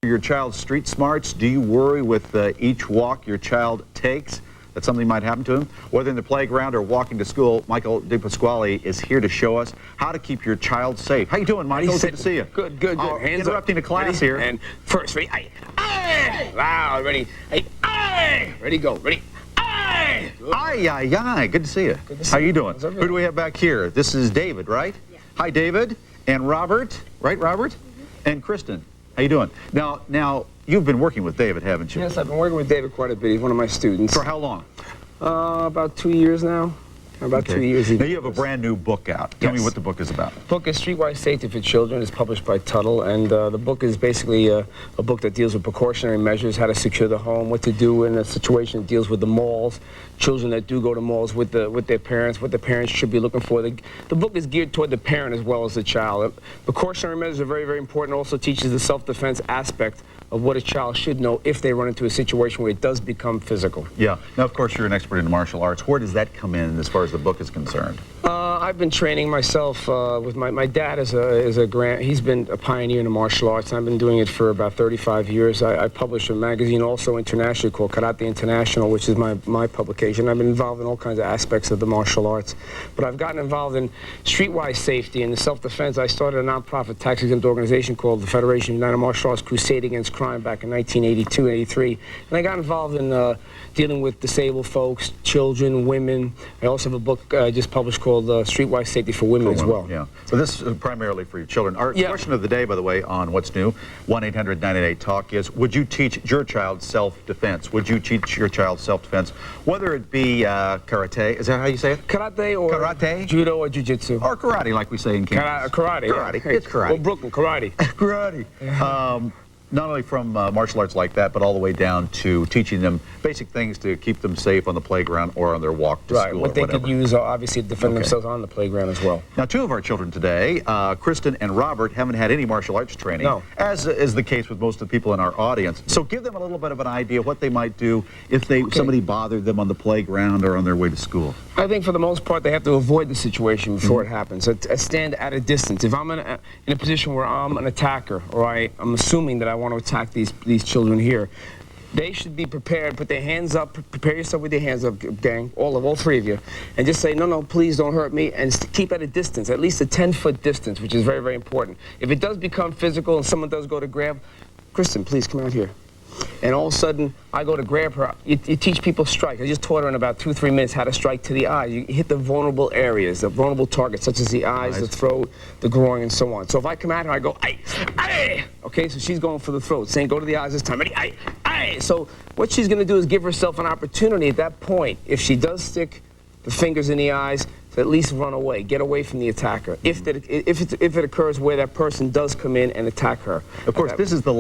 your child's street smarts? Do you worry with each walk your child takes that something might happen to him? Whether in the playground or walking to school, Michael Pasquale is here to show us how to keep your child safe. How you doing, Michael? Good to see you. Good, good, good. Hands interrupting up. the class Ready? here. And first, ready? Aye. Loud, ready? Aye. Ready, go. Ready? Aye. Aye. Good to see you. Good to see How you doing? Who Who do we have back here? This is David, right? Yeah. Hi, David. And Robert. Right, Robert? And Kristen. How you doing? Now, you've been working with David, haven't you? Yes, I've been working with David quite a bit. He's one of my students. For how long? About 2 years now. About 2 years. Now you have a brand new book out. Tell me Yes. what the book is about. The book is Streetwise Safety for Children. It's published by Tuttle, and the book is basically a book that deals with precautionary measures, how to secure the home, what to do in a situation that deals with the malls, children that do go to malls with their parents, what the parents should be looking for. The book is geared toward the parent as well as the child. Precautionary measures are very, very important. It also teaches the self-defense aspect of what a child should know if they run into a situation where it does become physical. Yeah. Now, of course, you're an expert in martial arts. Where does that come in as far as the book is concerned? I've been training myself with my dad he's been a pioneer in the martial arts, and I've been doing it for about 35 years. I publish a magazine also internationally called Karate International, which is my publication. I've been involved in all kinds of aspects of the martial arts, but I've gotten involved in streetwise safety and the self-defense. I started a non-profit tax-exempt organization called the Federation of United Martial Arts Crusade Against Crime back in 1982-83, and I got involved in dealing with disabled folks, children, women. I also have a book just published called Streetwise Safety for Women as well. Yeah. So this is primarily for your children. Our question of the day, by the way, on What's New, 1-800-988-TALK is, would you teach your child self-defense? Would you teach your child self-defense? Whether it be karate, is that how you say it? Karate or karate? Judo or jiu-jitsu. Or karate, like we say in Kansas. Karate. Karate. Yeah. It's karate. Well, Brooklyn, karate. Karate. Not only from martial arts like that, but all the way down to teaching them basic things to keep them safe on the playground or on their walk to school. What they could use, obviously, to defend themselves on the playground as well. Now, two of our children today, Kristen and Robert, haven't had any martial arts training, as is the case with most of the people in our audience. So give them a little bit of an idea of what they might do if somebody bothered them on the playground or on their way to school. I think for the most part, they have to avoid the situation before it happens. Stand at a distance. If I'm in a position where I'm an attacker, or I'm assuming that I want to attack these children here, they should be prepared. Put their hands up. Prepare yourself with your hands up, gang, all three of you, and just say, no, please don't hurt me, and keep at a distance, at least a 10-foot distance, which is very, very important. If it does become physical and someone does go to grab, Kristen, please come out here. And all of a sudden, I go to grab her. You teach people strike. I just taught her in about 2-3 minutes how to strike to the eye. You hit the vulnerable areas, the vulnerable targets, such as the eyes, the throat, the groin, and so on. So if I come at her, I go, aye, aye. Okay, so she's going for the throat, saying go to the eyes this time. Ready, aye, aye. So what she's going to do is give herself an opportunity at that point, if she does stick the fingers in the eyes, to at least run away, get away from the attacker. If it occurs where that person does come in and attack her. Of course, this is the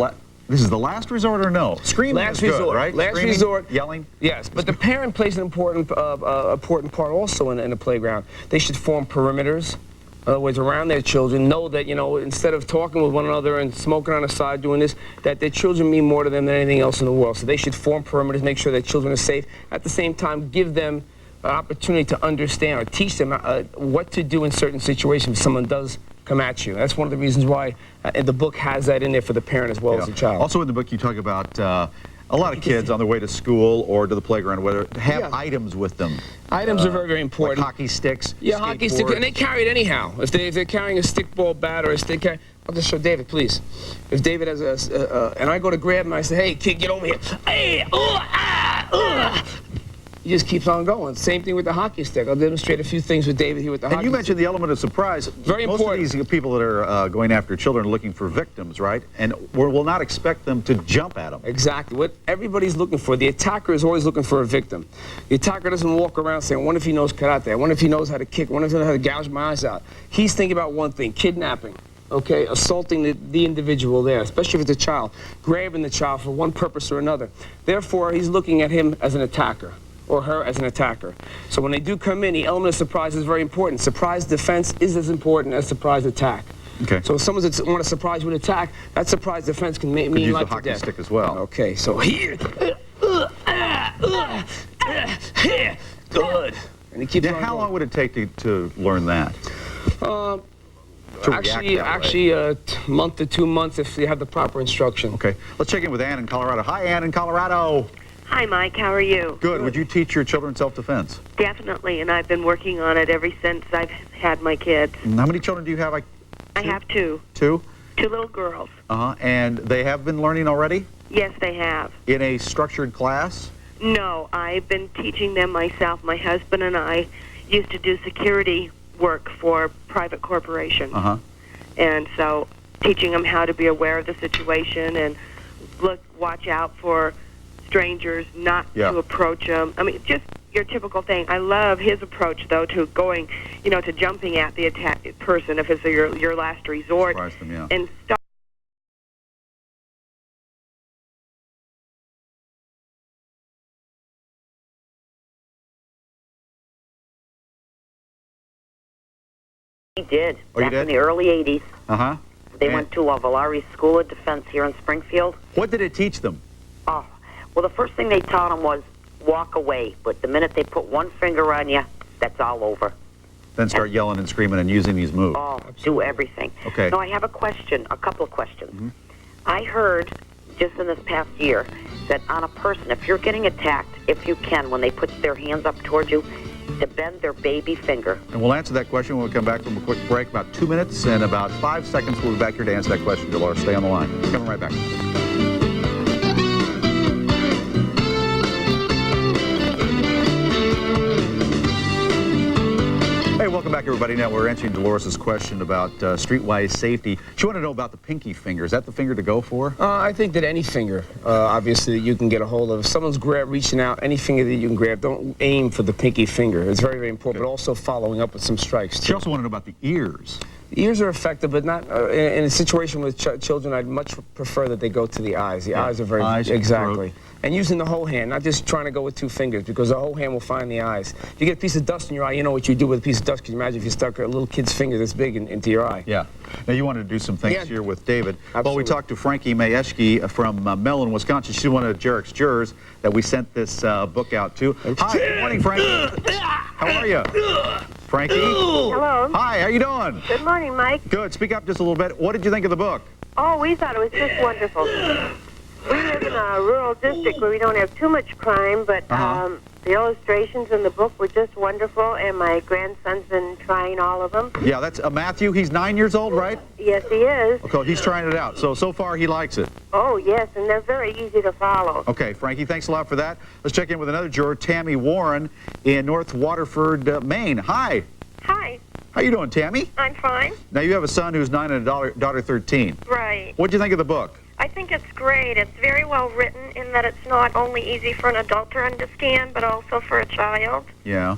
last resort, or no? Screaming last is good, resort, right? Last Screaming, resort. Yelling? Yes, but the parent plays an important part also in the playground. They should form perimeters, in other words, around their children. Know that, instead of talking with one another and smoking on the side doing this, that their children mean more to them than anything else in the world. So they should form perimeters, make sure that children are safe. At the same time, give them an opportunity to understand or teach them what to do in certain situations if someone does come at you. That's one of the reasons why the book has that in there for the parent as well as the child. Also in the book you talk about a lot of kids on their way to school or to the playground, whether have items with them. Items are very, very important. Like hockey sticks, hockey sticks, and they carry it anyhow. If they're carrying a stickball bat or a stick, I'll just show David, please. If David has and I go to grab him, I say, hey, kid, get over here. Hey, He just keeps on going. Same thing with the hockey stick. I'll demonstrate a few things with David here with the hockey stick. And you mentioned the element of surprise. Very important. Most of these people that are going after children are looking for victims, right? And we'll not expect them to jump at them. Exactly. What everybody's looking for, the attacker is always looking for a victim. The attacker doesn't walk around saying, I wonder if he knows karate, I wonder if he knows how to kick, I wonder if he knows how to gouge my eyes out. He's thinking about one thing, kidnapping. Okay, assaulting the individual there, especially if it's a child, grabbing the child for one purpose or another. Therefore, he's looking at him as an attacker, or her as an attacker. So when they do come in, the element of surprise is very important. Surprise defense is as important as surprise attack. Okay. So if someone's want to surprise you with attack, that surprise defense can mean use life the to death. hockey stick as well. Okay, so here. Good. And he keeps on How going. long would it take to learn that? to react that way. Actually, a month to 2 months if you have the proper instruction. Okay. Let's check in with Ann in Colorado. Hi, Ann in Colorado. Hi, Mike. How are you? Good. Would you teach your children self-defense? Definitely, and I've been working on it ever since I've had my kids. And how many children do you have? I have two. Two? Two little girls. And they have been learning already? Yes, they have. In a structured class? No, I've been teaching them myself. My husband and I used to do security work for private corporations. And so teaching them how to be aware of the situation and watch out for strangers, not to approach them. I mean, just your typical thing. I love his approach, though, to going, to jumping at the attacked person if it's your last resort. Surprise them, yeah. And He did. Oh, Back in the early 80s. They went to Valari School of Defense here in Springfield. What did it teach them? Oh, well, the first thing they taught them was walk away. But the minute they put one finger on you, that's all over. Then start yelling and screaming and using these moves. Oh, do everything. Okay. Now, I have a couple of questions. I heard just in this past year that on a person, if you're getting attacked, if you can, when they put their hands up towards you, to bend their baby finger. And we'll answer that question when we come back from a quick break. About 2 minutes and about 5 seconds. We'll be back here to answer that question, Dolores. Stay on the line. Coming right back. Hey, welcome back, everybody. Now we're answering Dolores' question about streetwise safety. She wanted to know about the pinky finger. Is that the finger to go for? I think that any finger, obviously, that you can get a hold of. If someone's reaching out, any finger that you can grab, don't aim for the pinky finger. It's very, very important, but also following up with some strikes, too. She also wanted to know about the ears. The ears are effective, but not in a situation with children. I'd much prefer that they go to the eyes. The eyes are very exactly. And using the whole hand, not just trying to go with 2 fingers, because the whole hand will find the eyes. If you get a piece of dust in your eye, you know what you do with a piece of dust. Can you imagine if you stuck a little kid's finger this big into your eye? Yeah. Now, you wanted to do some things here with David. Absolutely. Well, we talked to Frankie Mayeschke from Mellon, Wisconsin. She's one of Jarek's jurors that we sent this book out to. Hi, good morning, Frankie. How are you? Frankie? Hello. Hi, how you doing? Good morning, Mike. Good. Speak up just a little bit. What did you think of the book? Oh, we thought it was just wonderful. We live in a rural district where we don't have too much crime, but the illustrations in the book were just wonderful, and my grandson's been trying all of them. Yeah, that's Matthew. He's 9 years old, right? Yes, he is. Okay, he's trying it out. So far, he likes it. Oh, yes, and they're very easy to follow. Okay, Frankie, thanks a lot for that. Let's check in with another juror, Tammy Warren in North Waterford, Maine. Hi. Hi, How you doing, Tammy? I'm fine. Now, you have a son who's 9 and a daughter 13. Right. What'd you think of the book? I think it's great. It's very well written in that it's not only easy for an adult to understand, but also for a child. Yeah.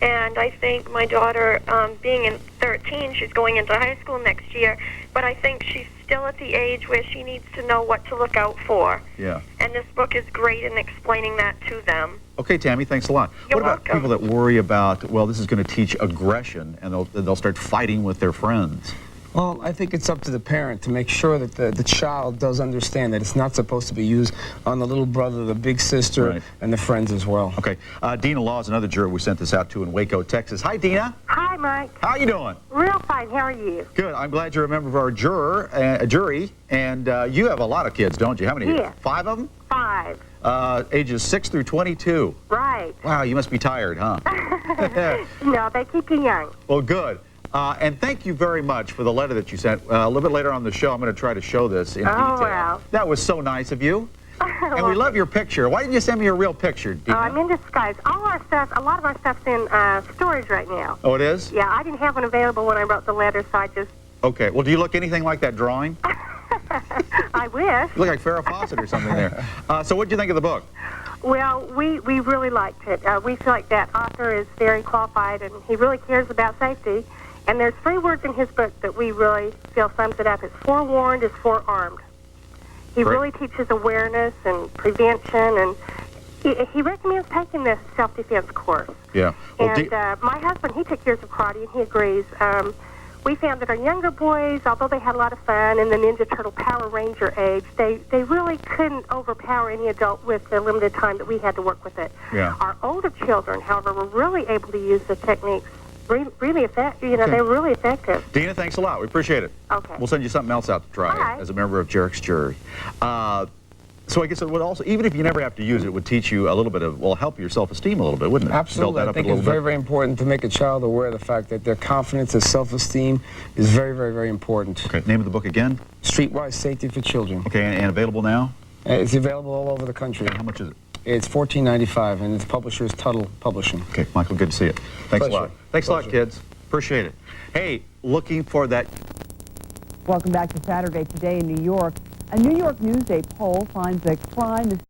And I think my daughter, being in 13, she's going into high school next year, but I think she's still at the age where she needs to know what to look out for. Yeah. And this book is great in explaining that to them. Okay, Tammy, thanks a lot. You're what about welcome. people that worry about, well, this is going to teach aggression, and they'll start fighting with their friends? Well, I think it's up to the parent to make sure that the child does understand that it's not supposed to be used on the little brother, the big sister, and the friends as well. Okay. Dina Law is another juror we sent this out to in Waco, Texas. Hi, Dina. Hi, Mike. How you doing? Real fine. How are you? Good. I'm glad you're a member of our jury, and you have a lot of kids, don't you? How many? Yes. 5 of them? 5. Ages 6 through 22. Right. Wow, you must be tired, huh? No, they keep you young. Well, good. And thank you very much for the letter that you sent. A little bit later on the show, I'm going to try to show this in detail. Wow. That was so nice of you. And we love your picture. Why didn't you send me a real picture, Dina? I'm in disguise. All our stuff, a lot of our stuff's in storage right now. Oh, it is? Yeah, I didn't have one available when I wrote the letter, so I just... Okay. Well, do you look anything like that drawing? I wish. You look like Farrah Fawcett or something there. So what did you think of the book? Well, we really liked it. We feel like that author is very qualified, and he really cares about safety. And there's 3 words in his book that we really feel sums it up. It's forewarned is forearmed. He Great. really teaches awareness and prevention, and he recommends taking this self-defense course. Yeah. Well, And my husband, he took years of karate, and he agrees. We found that our younger boys, although they had a lot of fun in the Ninja Turtle Power Ranger age, they really couldn't overpower any adult with the limited time that we had to work with it. Yeah. Our older children, however, were really able to use the techniques really effective. You know, they're really effective. Dina, thanks a lot. We appreciate it. Okay. We'll send you something else out to try All right. as a member of Jarek's jury. So I guess it would also, even if you never have to use it, would teach you a little bit of, well, help your self-esteem a little bit, wouldn't it? Absolutely. Build that I up think a little it's bit. very, very important to make a child aware of the fact that their confidence, their self-esteem is very, very, very important. Okay, name of the book again? Streetwise Safety for Children. Okay, and available now? It's available all over the country. How much is it? It's $14.95, and its publisher is Tuttle Publishing. Okay, Michael, good to see you. Thanks Pleasure. a lot. Thanks a lot, kids. Appreciate it. Hey, looking for that... Welcome back to Saturday Today in New York. A New York Newsday poll finds that crime is